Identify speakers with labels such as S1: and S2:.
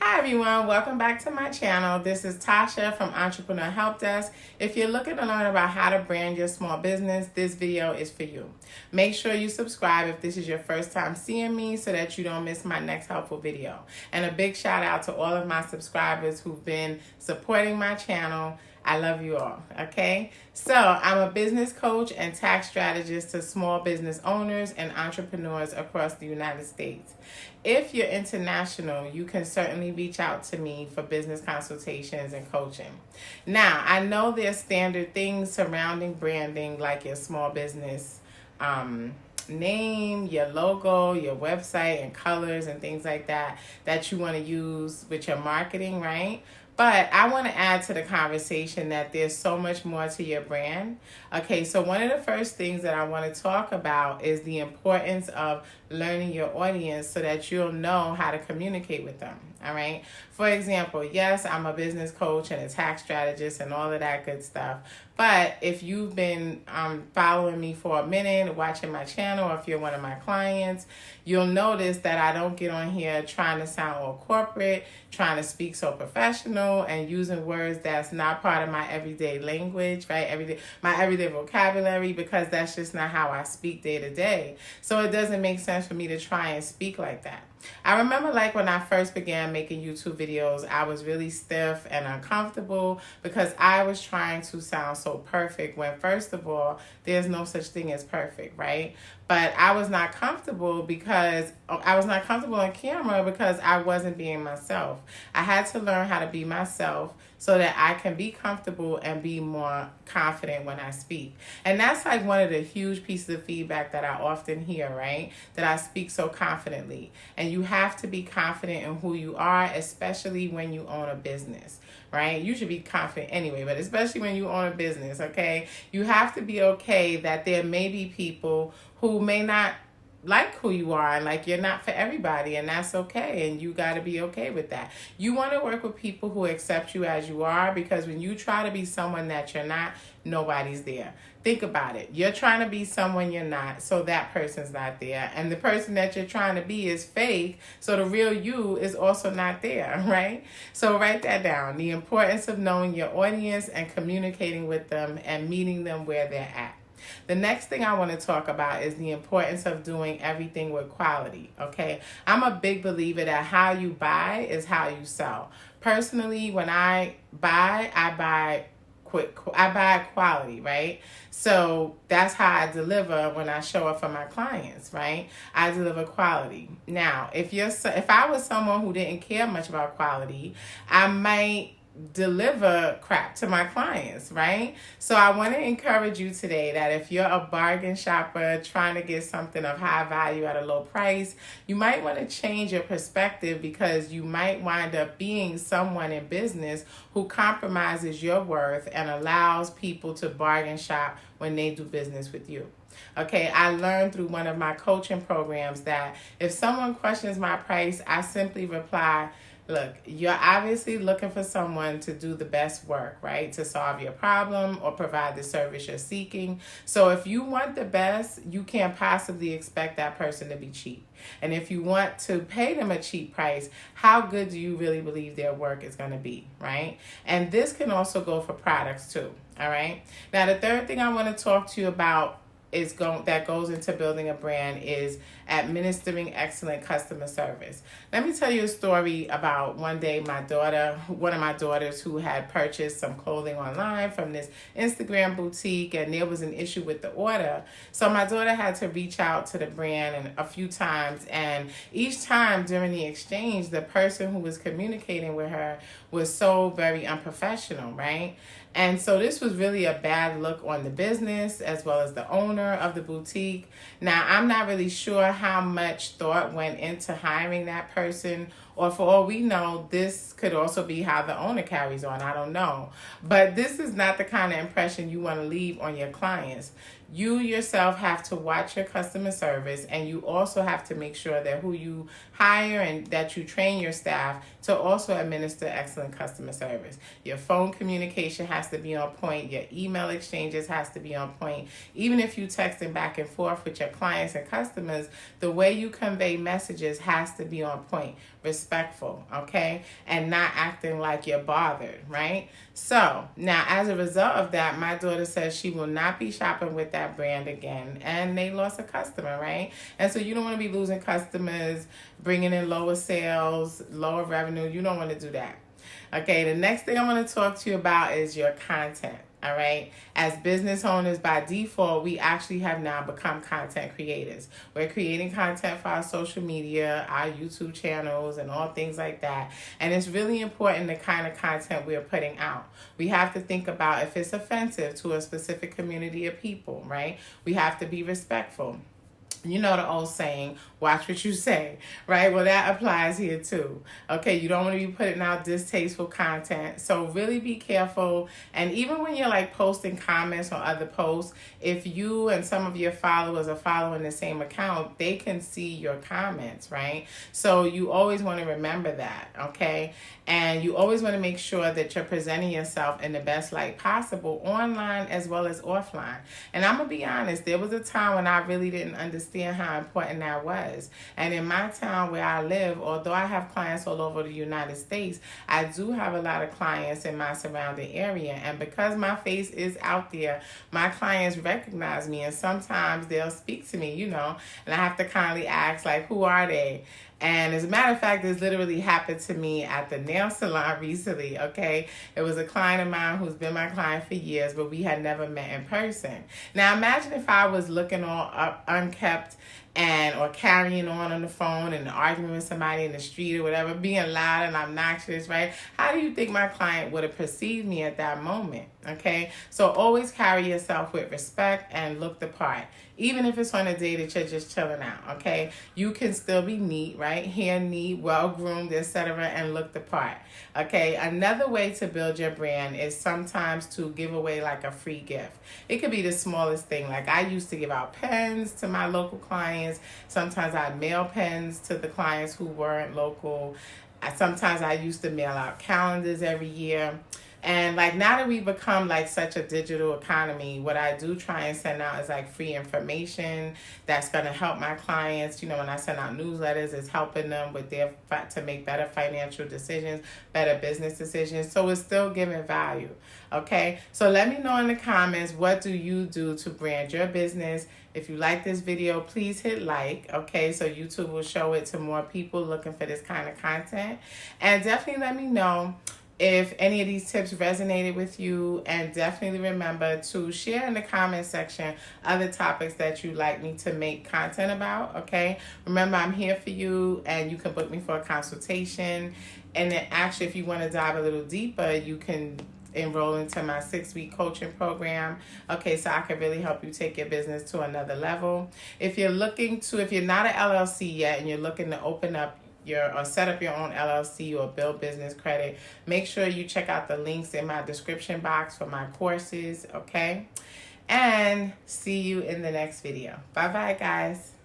S1: Hi everyone, welcome back to my channel. This is Tasha from Entrepreneur Help Desk. If you're looking to learn about how to brand your small business, this video is for you. Make sure you subscribe if this is your first time seeing me so that you don't miss my next helpful video. And a big shout out to all of my subscribers who've been supporting my channel. I love you all, okay? So I'm a business coach and tax strategist to small business owners and entrepreneurs across the United States. If you're international, you can certainly reach out to me for business consultations and coaching. Now, I know there's standard things surrounding branding like your small business name, your logo, your website, and colors and things like that you want to use with your marketing, right? But I want to add to the conversation that there's so much more to your brand. Okay, so one of the first things that I want to talk about is the importance of learning your audience so that you'll know how to communicate with them. All right. For example, yes, I'm a business coach and a tax strategist and all of that good stuff. But if you've been following me for a minute, watching my channel, or if you're one of my clients, you'll notice that I don't get on here trying to sound all corporate, trying to speak so professional, and using words that's not part of my everyday language, right? My everyday vocabulary, because that's just not how I speak day to day. So it doesn't make sense for me to try and speak like that. I remember like when I first began making YouTube videos, I was really stiff and uncomfortable because I was trying to sound so perfect when, first of all, there's no such thing as perfect, right? But I was not comfortable on camera because I wasn't being myself. I had to learn how to be myself so that I can be comfortable and be more confident when I speak. And that's like one of the huge pieces of feedback that I often hear, right? That I speak so confidently. And you have to be confident in who you are, especially when you own a business, right? You should be confident anyway, but especially when you own a business, okay? You have to be okay that there may be people who may not like who you are, and like you're not for everybody, and that's okay, and you got to be okay with that. You want to work with people who accept you as you are, because when you try to be someone that you're not, nobody's there. Think about it. You're trying to be someone you're not, so that person's not there, and the person that you're trying to be is fake, so the real you is also not there, right? So write that down. The importance of knowing your audience and communicating with them and meeting them where they're at. The next thing I want to talk about is the importance of doing everything with quality, okay? I'm a big believer that how you buy is how you sell. Personally, when I buy quality, right? So that's how I deliver when I show up for my clients, right? I deliver quality. Now, if I was someone who didn't care much about quality, I might deliver crap to my clients, right? So I want to encourage you today that if you're a bargain shopper trying to get something of high value at a low price, you might want to change your perspective, because you might wind up being someone in business who compromises your worth and allows people to bargain shop when they do business with you. Okay, I learned through one of my coaching programs that if someone questions my price, I simply reply, look, you're obviously looking for someone to do the best work, right? To solve your problem or provide the service you're seeking. So if you want the best, you can't possibly expect that person to be cheap. And if you want to pay them a cheap price, how good do you really believe their work is going to be, right? And this can also go for products too, all right? Now, the third thing I want to talk to you about that goes into building a brand is administering excellent customer service. Let me tell you a story about one day one of my daughters who had purchased some clothing online from this Instagram boutique, and there was an issue with the order. So my daughter had to reach out to the brand a few times, and each time during the exchange, the person who was communicating with her was so very unprofessional, right? And so this was really a bad look on the business as well as the owner of the boutique. Now, I'm not really sure how much thought went into hiring that person, or for all we know, this could also be how the owner carries on. I don't know. But this is not the kind of impression you want to leave on your clients. You yourself have to watch your customer service, and you also have to make sure that who you hire and that you train your staff to also administer excellent customer service. Your phone communication has to be on point. Your email exchanges has to be on point. Even if you texting back and forth with your clients and customers, the way you convey messages has to be on point, respectful, okay? And not acting like you're bothered, right? So now, as a result of that, my daughter says she will not be shopping with that brand again, and they lost a customer, right? And so you don't want to be losing customers, bringing in lower sales, lower revenue. You don't want to do that. Okay, the next thing I want to talk to you about is your content. All right. As business owners, by default, we actually have now become content creators. We're creating content for our social media, our YouTube channels, and all things like that. And it's really important the kind of content we're putting out. We have to think about if it's offensive to a specific community of people, right? We have to be respectful. You know the old saying, watch what you say, right? Well, that applies here too. Okay, you don't want to be putting out distasteful content. So really be careful. And even when you're like posting comments on other posts, if you and some of your followers are following the same account, they can see your comments, right? So you always want to remember that, okay? And you always want to make sure that you're presenting yourself in the best light possible, online as well as offline. And I'm going to be honest, there was a time when I really didn't understand how important that was. And in my town where I live, although I have clients all over the United States, I do have a lot of clients in my surrounding area. And because my face is out there, my clients recognize me, and sometimes they'll speak to me, you know, and I have to kindly ask, like, who are they? And as a matter of fact, this literally happened to me at the nail salon recently, okay? It was a client of mine who's been my client for years, but we had never met in person. Now, imagine if I was looking all up, unkept, or carrying on the phone and arguing with somebody in the street or whatever, being loud and obnoxious, right? How do you think my client would have perceived me at that moment, okay? So always carry yourself with respect and look the part. Even if it's on a day that you're just chilling out, okay? You can still be neat, right? Hair neat, well-groomed, etc., and look the part, okay? Another way to build your brand is sometimes to give away like a free gift. It could be the smallest thing. Like I used to give out pens to my local clients. Sometimes I'd mail pens to the clients who weren't local. Sometimes I used to mail out calendars every year. And like now that we've become like such a digital economy, what I do try and send out is like free information that's going to help my clients. You know, when I send out newsletters, it's helping them with to make better financial decisions, better business decisions. So it's still giving value. Okay. So let me know in the comments, what do you do to brand your business? If you like this video, please hit like, okay, so YouTube will show it to more people looking for this kind of content. And definitely let me know if any of these tips resonated with you, and definitely remember to share in the comment section other topics that you'd like me to make content about, okay? Remember, I'm here for you, and you can book me for a consultation. And then actually, if you want to dive a little deeper, you can enroll into my 6-week coaching program, okay, so I can really help you take your business to another level. If you're not an LLC yet and you're looking to open up or set up your own LLC or build business credit, make sure you check out the links in my description box for my courses, okay? And see you in the next video. Bye-bye, guys.